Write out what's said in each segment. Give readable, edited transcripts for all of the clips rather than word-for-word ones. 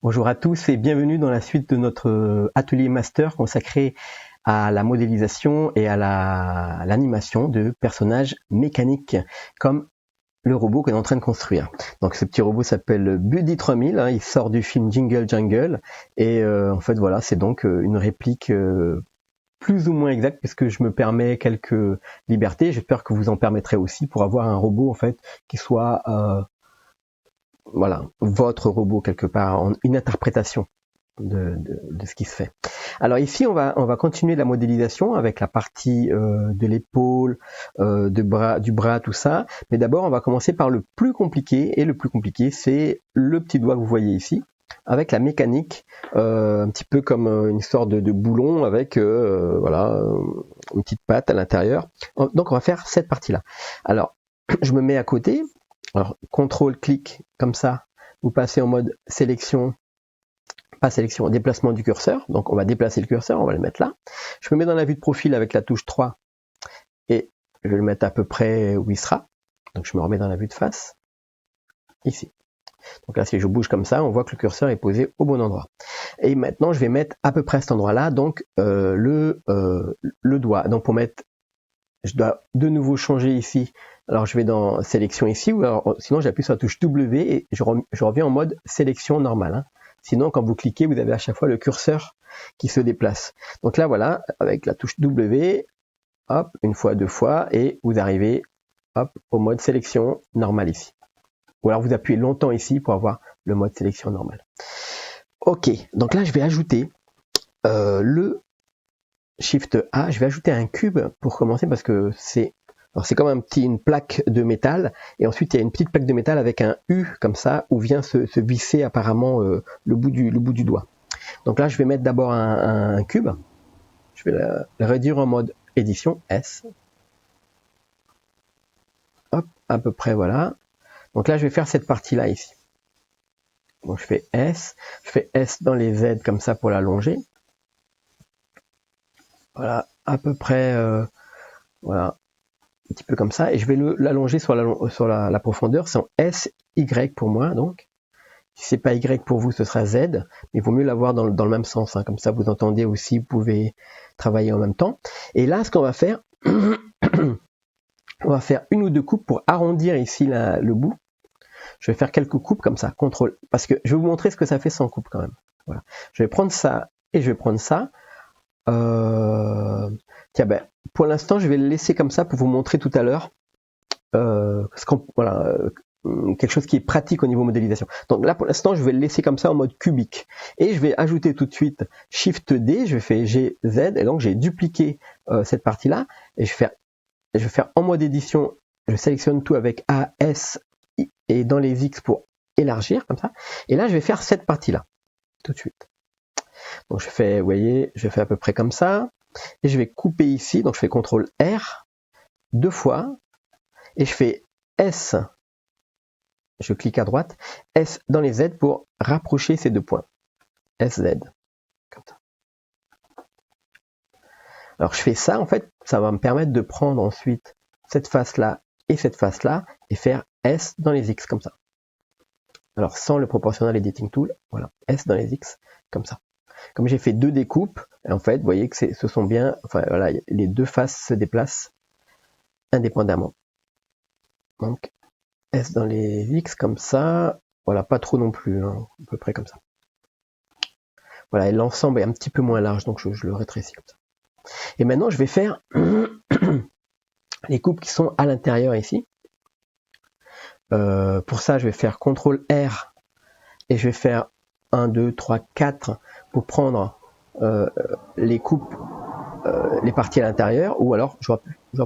Bonjour à tous et bienvenue dans la suite de notre atelier master consacré à la modélisation et à l'animation de personnages mécaniques comme le robot qu'on est en train de construire. Donc ce petit robot s'appelle Buddy 3000, il sort du film Jingle Jungle et en fait voilà, c'est donc une réplique plus ou moins exacte puisque je me permets quelques libertés. J'espère que vous en permettrez aussi pour avoir un robot en fait qui soit voilà, votre robot quelque part, une interprétation de ce qui se fait. Alors ici, on va continuer la modélisation avec la partie de l'épaule, du bras, tout ça. Mais d'abord, on va commencer par le plus compliqué. Et le plus compliqué, c'est le petit doigt que vous voyez ici, avec la mécanique, un petit peu comme une sorte de boulon avec voilà, une petite patte à l'intérieur. Donc, on va faire cette partie-là. Alors, je me mets à côté. Alors, contrôle-clic, comme ça, vous passez en mode sélection, pas sélection, déplacement du curseur. Donc, on va déplacer le curseur, on va le mettre là. Je me mets dans la vue de profil avec la touche 3 et je vais le mettre à peu près où il sera. Donc, je me remets dans la vue de face, ici. Donc là, si je bouge comme ça, on voit que le curseur est posé au bon endroit. Et maintenant, je vais mettre à peu près à cet endroit-là, donc le doigt. Donc, pour mettre, je dois de nouveau changer ici. Alors je vais dans sélection ici, ou alors, sinon j'appuie sur la touche W et je reviens en mode sélection normale. Hein. Sinon quand vous cliquez, vous avez à chaque fois le curseur qui se déplace. Donc là voilà, avec la touche W, hop, une fois, deux fois, et vous arrivez hop, au mode sélection normale ici. Ou alors vous appuyez longtemps ici pour avoir le mode sélection normale. Ok, donc là je vais ajouter le Shift A, je vais ajouter un cube pour commencer parce que c'est comme une plaque de métal, et ensuite il y a une petite plaque de métal avec un U comme ça, où vient se visser apparemment le bout du doigt. Donc là je vais mettre d'abord un cube, je vais le réduire en mode édition S. Hop, à peu près voilà. Donc là je vais faire cette partie là ici. Donc je fais S dans les Z comme ça pour l'allonger. Voilà, à peu près, voilà. Un petit peu comme ça, et je vais l'allonger sur la profondeur, c'est en SY pour moi, donc si c'est pas Y pour vous, ce sera Z, mais il vaut mieux l'avoir dans le même sens, hein, comme ça vous entendez aussi, vous pouvez travailler en même temps. Et là, ce qu'on va faire, on va faire une ou deux coupes pour arrondir ici le bout. Je vais faire quelques coupes comme ça, contrôle, parce que je vais vous montrer ce que ça fait sans coupe quand même. Voilà. Je vais prendre ça, et je vais prendre ça. Tiens, ben, pour l'instant, je vais le laisser comme ça pour vous montrer tout à l'heure voilà, quelque chose qui est pratique au niveau modélisation. Donc là, pour l'instant, je vais le laisser comme ça en mode cubique. Et je vais ajouter tout de suite Shift D, je fais G, Z, et donc j'ai dupliqué cette partie-là. Et je vais faire en mode édition, je sélectionne tout avec A, S, et dans les X pour élargir, comme ça. Et là, je vais faire cette partie-là, tout de suite. Donc je fais, vous voyez, je fais à peu près comme ça. Et je vais couper ici, donc je fais CTRL R, deux fois. Et je fais S, je clique à droite, S dans les Z pour rapprocher ces deux points. SZ, comme ça. Alors je fais ça, en fait, ça va me permettre de prendre ensuite cette face-là et cette face-là et faire S dans les X, comme ça. Alors sans le Proportional Editing Tool, voilà, S dans les X, comme ça. Comme j'ai fait deux découpes, en fait, vous voyez que ce sont bien, enfin voilà, les deux faces se déplacent indépendamment. Donc, S dans les X comme ça, voilà, pas trop non plus, hein, à peu près comme ça. Voilà, et l'ensemble est un petit peu moins large, donc je le rétrécis comme ça. Et maintenant, je vais faire les coupes qui sont à l'intérieur ici. Pour ça, je vais faire CTRL R et je vais faire 1, 2, 3, 4 pour prendre les coupes, les parties à l'intérieur, ou alors j'aurais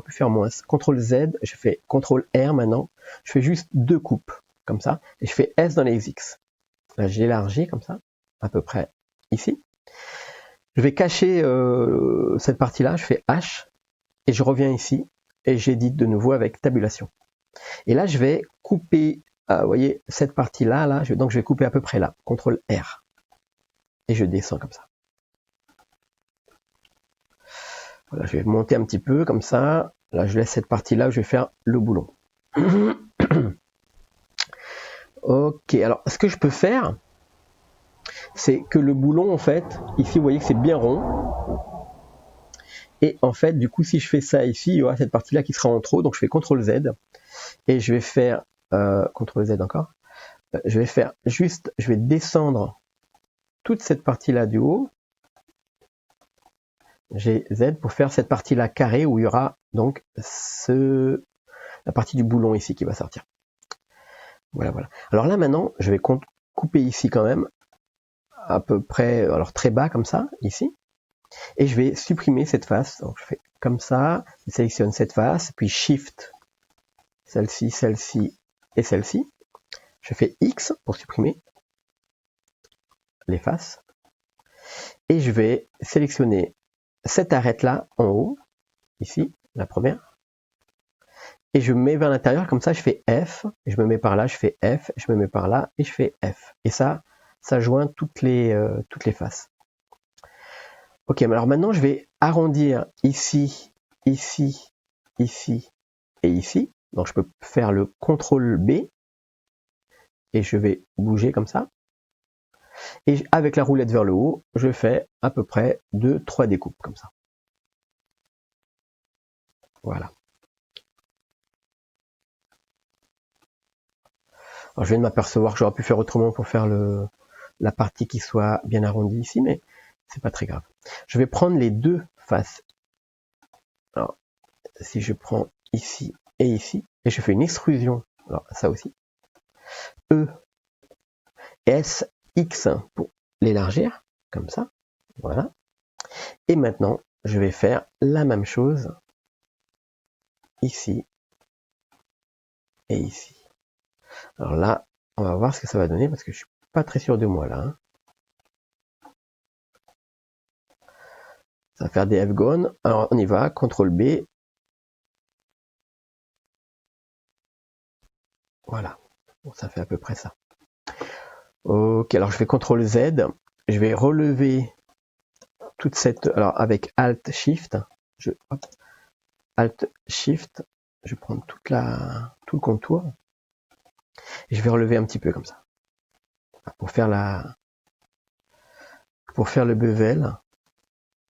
pu faire moins. CTRL Z, je fais CTRL R maintenant, je fais juste deux coupes, comme ça, et je fais S dans les X. Là, j'élargis comme ça, à peu près ici. Je vais cacher cette partie-là, je fais H, et je reviens ici, et j'édite de nouveau avec tabulation. Et là, je vais couper, vous voyez, cette partie-là, donc je vais couper à peu près là, CTRL R. Et je descends comme ça. Voilà, je vais monter un petit peu comme ça. Là, je laisse cette partie-là où je vais faire le boulon. Ok, alors ce que je peux faire, c'est que le boulon, en fait, ici, vous voyez que c'est bien rond. Et en fait, du coup, si je fais ça ici, il y aura cette partie-là qui sera en trop. Donc, je fais CTRL Z. Et je vais faire CTRL Z encore. Je vais faire juste, je vais descendre toute cette partie-là du haut. J'ai Z pour faire cette partie-là carrée où il y aura donc la partie du boulon ici qui va sortir. Voilà, voilà. Alors là, maintenant, je vais couper ici quand même, à peu près, alors très bas comme ça, ici. Et je vais supprimer cette face. Donc je fais comme ça, je sélectionne cette face, puis Shift, celle-ci, celle-ci et celle-ci. Je fais X pour supprimer les faces. Et je vais sélectionner cette arête-là en haut, ici, la première. Et je me mets vers l'intérieur, comme ça je fais F, et je me mets par là, je fais F, je me mets par là, et je fais F. Et ça joint toutes les faces. Ok, alors maintenant je vais arrondir ici, ici, ici et ici. Donc je peux faire le CTRL B, et je vais bouger comme ça. Et avec la roulette vers le haut, je fais à peu près 2-3 découpes comme ça. Voilà. Alors, je viens de m'apercevoir que j'aurais pu faire autrement pour faire la partie qui soit bien arrondie ici, mais c'est pas très grave. Je vais prendre les deux faces. Alors, si je prends ici et ici, et je fais une extrusion, alors ça aussi, E, S, X pour l'élargir, comme ça, voilà. Et maintenant, je vais faire la même chose ici et ici. Alors là, on va voir ce que ça va donner parce que je suis pas très sûr de moi là. Hein. Ça va faire des F-gones. Alors on y va, CTRL B. Voilà. Bon, ça fait à peu près ça. Ok, alors je fais CTRL Z. Je vais relever toute cette. Alors avec Alt Shift, Alt Shift, je vais prendre tout le contour. Et je vais relever un petit peu comme ça. Pour faire le bevel,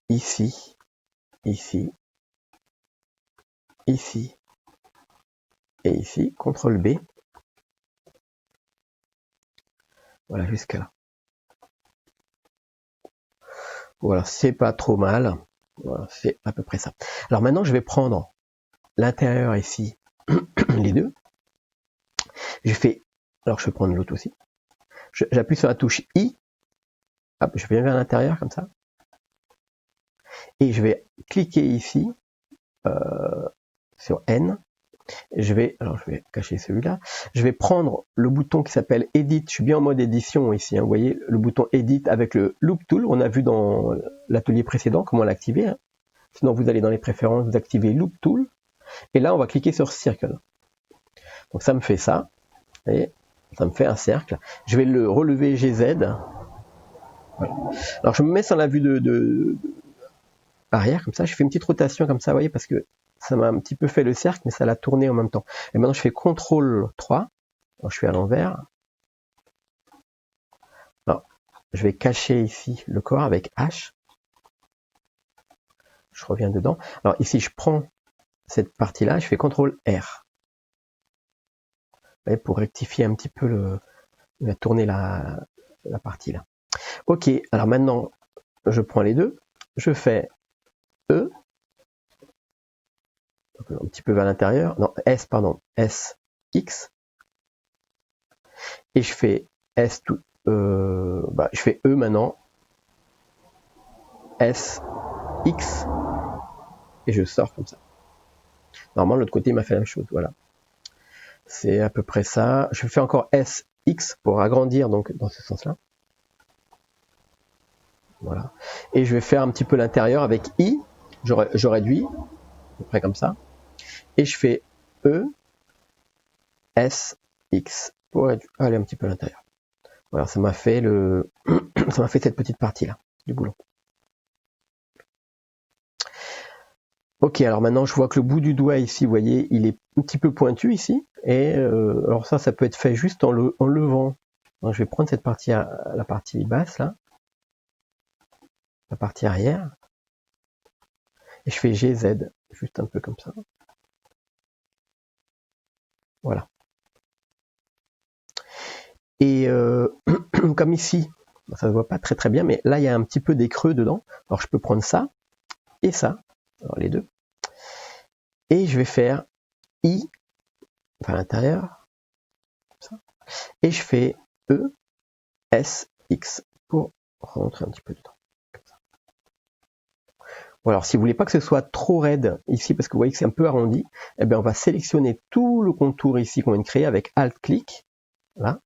ici, ici, ici et ici, CTRL B. Voilà, jusqu'à là. Voilà, c'est pas trop mal. Voilà, c'est à peu près ça. Alors maintenant, je vais prendre l'intérieur ici, les deux. Je fais, alors je vais prendre l'autre aussi. J'appuie sur la touche I. Hop, je viens vers l'intérieur comme ça. Et je vais cliquer ici sur N. Je vais cacher celui-là. Je vais prendre le bouton qui s'appelle Edit. Je suis bien en mode édition ici. Hein, vous voyez le bouton Edit avec le Loop Tool. On a vu dans l'atelier précédent comment l'activer. Hein. Sinon, vous allez dans les préférences, vous activez Loop Tool. Et là, on va cliquer sur Circle. Donc ça me fait ça. Et ça me fait un cercle. Je vais le relever GZ. Voilà. Alors je me mets sur la vue de arrière, comme ça. Je fais une petite rotation comme ça, vous voyez, parce que ça m'a un petit peu fait le cercle, mais ça l'a tourné en même temps. Et maintenant, je fais CTRL 3. Alors, je suis à l'envers. Alors, je vais cacher ici le corps avec H. Je reviens dedans. Alors ici, je prends cette partie-là, je fais CTRL R. Voyez, pour rectifier un petit peu tourner la partie là. Ok, alors maintenant, je prends les deux. Je fais E. Un petit peu vers l'intérieur. Non, S, pardon. S, X. Et je fais S tout. Je fais E maintenant. S, X. Et je sors comme ça. Normalement, l'autre côté m'a fait la même chose. Voilà. C'est à peu près ça. Je fais encore S, X pour agrandir donc dans ce sens-là. Voilà. Et je vais faire un petit peu l'intérieur avec I. Je réduis. À peu près comme ça. Et je fais E, S, X pour aller un petit peu à l'intérieur. Voilà, ça m'a fait cette petite partie là du boulon. Ok, alors maintenant je vois que le bout du doigt ici, vous voyez, il est un petit peu pointu ici. Et alors ça peut être fait juste en levant Donc je vais prendre cette partie, la partie basse là, la partie arrière, et je fais GZ, juste un peu comme ça. Voilà. Et comme ici, ça se voit pas très très bien, mais là il y a un petit peu des creux dedans. Alors je peux prendre ça et ça, alors les deux, et je vais faire I, enfin à l'intérieur, et je fais E, S, X pour rentrer un petit peu dedans. Comme ça. Bon, alors si vous voulez pas que ce soit trop raide ici, parce que vous voyez que c'est un peu arrondi, eh bien on va sélectionner tout le contour ici qu'on vient de créer avec Alt-clic, là,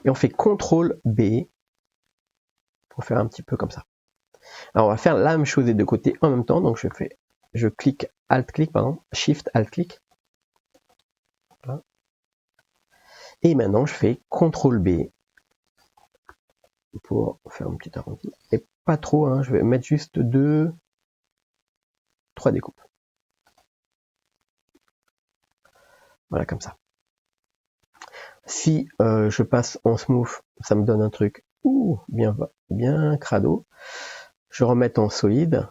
et on fait CTRL B pour faire un petit peu comme ça. Alors on va faire la même chose des deux côtés en même temps, donc je clique Alt-clic, pardon, Shift Alt-clic. Voilà. Et maintenant je fais CTRL B pour faire un petit arrondi. Et pas trop, hein, je vais mettre juste 3 découpes. Voilà, comme ça. Si je passe en smooth, ça me donne un truc bien crado. Je remets en solide.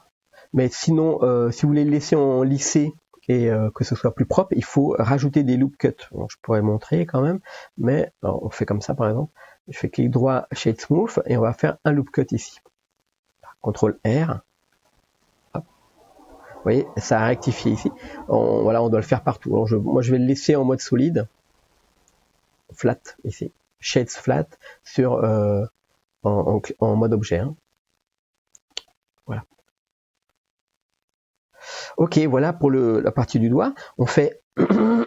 Mais sinon, si vous voulez le laisser en lissé et que ce soit plus propre, il faut rajouter des loop cuts. Bon, je pourrais montrer quand même, mais alors, on fait comme ça par exemple. Je fais clic droit, Shade Smooth, et on va faire un loop cut ici. CTRL R. Hop. Vous voyez, ça a rectifié ici. Voilà, on doit le faire partout. Alors moi, je vais le laisser en mode solide. Flat ici, shades flat sur en mode objet. Hein. Voilà. Ok, voilà pour la partie du doigt. On fait on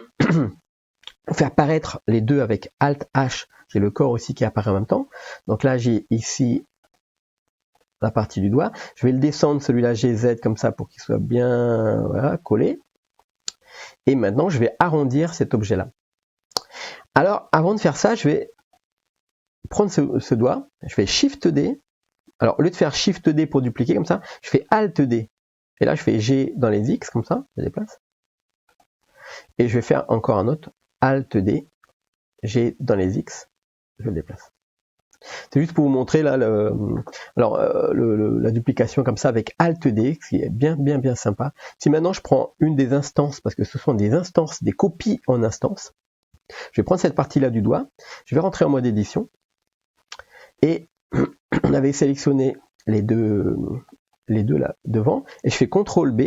fait apparaître les deux avec Alt H. J'ai le corps aussi qui apparaît en même temps. Donc là j'ai ici la partie du doigt. Je vais le descendre celui-là GZ comme ça pour qu'il soit bien voilà, collé. Et maintenant je vais arrondir cet objet-là. Alors avant de faire ça, je vais prendre ce doigt. Je fais Shift D. Alors, au lieu de faire Shift D pour dupliquer comme ça, je fais Alt D. Et là, je fais G dans les X, comme ça, je déplace. Et je vais faire encore un autre, Alt D, G dans les X, je le déplace. C'est juste pour vous montrer là, la duplication comme ça avec Alt D, qui est bien sympa. Si maintenant je prends une des instances, parce que ce sont des instances, des copies en instance, je vais prendre cette partie-là du doigt, je vais rentrer en mode édition, et on avait sélectionné les deux là devant, et je fais CTRL B,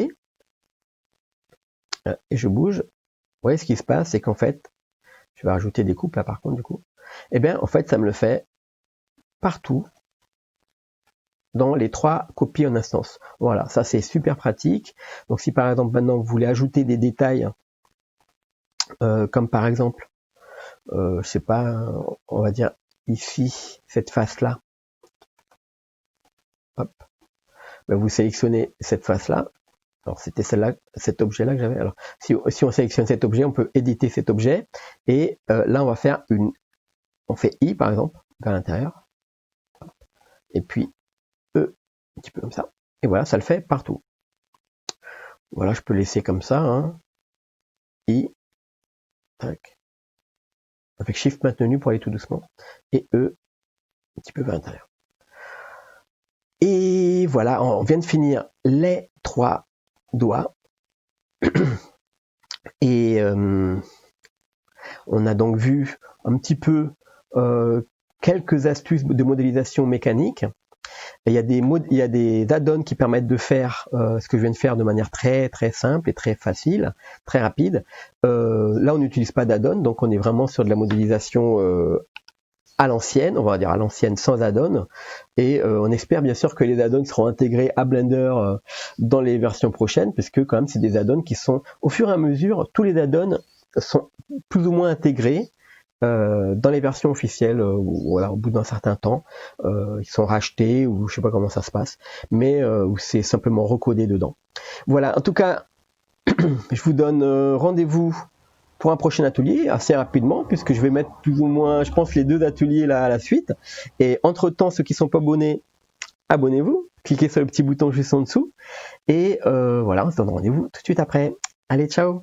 et je bouge. Vous voyez ce qui se passe, c'est qu'en fait, je vais rajouter des coupes là par contre du coup, et bien en fait ça me le fait partout dans les 3 copies en instance. Voilà, ça c'est super pratique. Donc si par exemple maintenant vous voulez ajouter des détails, comme par exemple, je sais pas, on va dire ici, cette face là, hop, ben vous sélectionnez cette face là. Alors c'était celle-là, cet objet-là que j'avais. Alors si on sélectionne cet objet, on peut éditer cet objet. Et là on va faire on fait I par exemple vers l'intérieur. Et puis E, un petit peu comme ça. Et voilà, ça le fait partout. Voilà, je peux laisser comme ça. Hein. I, tac. Avec Shift maintenu pour aller tout doucement. Et E, un petit peu vers l'intérieur. Et voilà, on vient de finir les 3 doigts. Et on a donc vu un petit peu quelques astuces de modélisation mécanique. Et il y a des add-ons qui permettent de faire ce que je viens de faire de manière très simple et très facile, très rapide. Là, on n'utilise pas d'add-on, donc on est vraiment sur de la modélisation à l'ancienne, on va dire à l'ancienne sans add-on. Et on espère bien sûr que les add-ons seront intégrés à Blender dans les versions prochaines, puisque quand même c'est des add-ons qui sont, au fur et à mesure, tous les add-ons sont plus ou moins intégrés dans les versions officielles, voilà, au bout d'un certain temps, ils sont rachetés ou je sais pas comment ça se passe, mais où c'est simplement recodé dedans. Voilà, en tout cas, je vous donne rendez-vous pour un prochain atelier assez rapidement, puisque je vais mettre plus ou moins, je pense, les 2 ateliers là à la suite. Et entre-temps, ceux qui sont pas abonnés, abonnez-vous, cliquez sur le petit bouton juste en dessous. Et voilà, on se donne rendez-vous tout de suite après. Allez, ciao!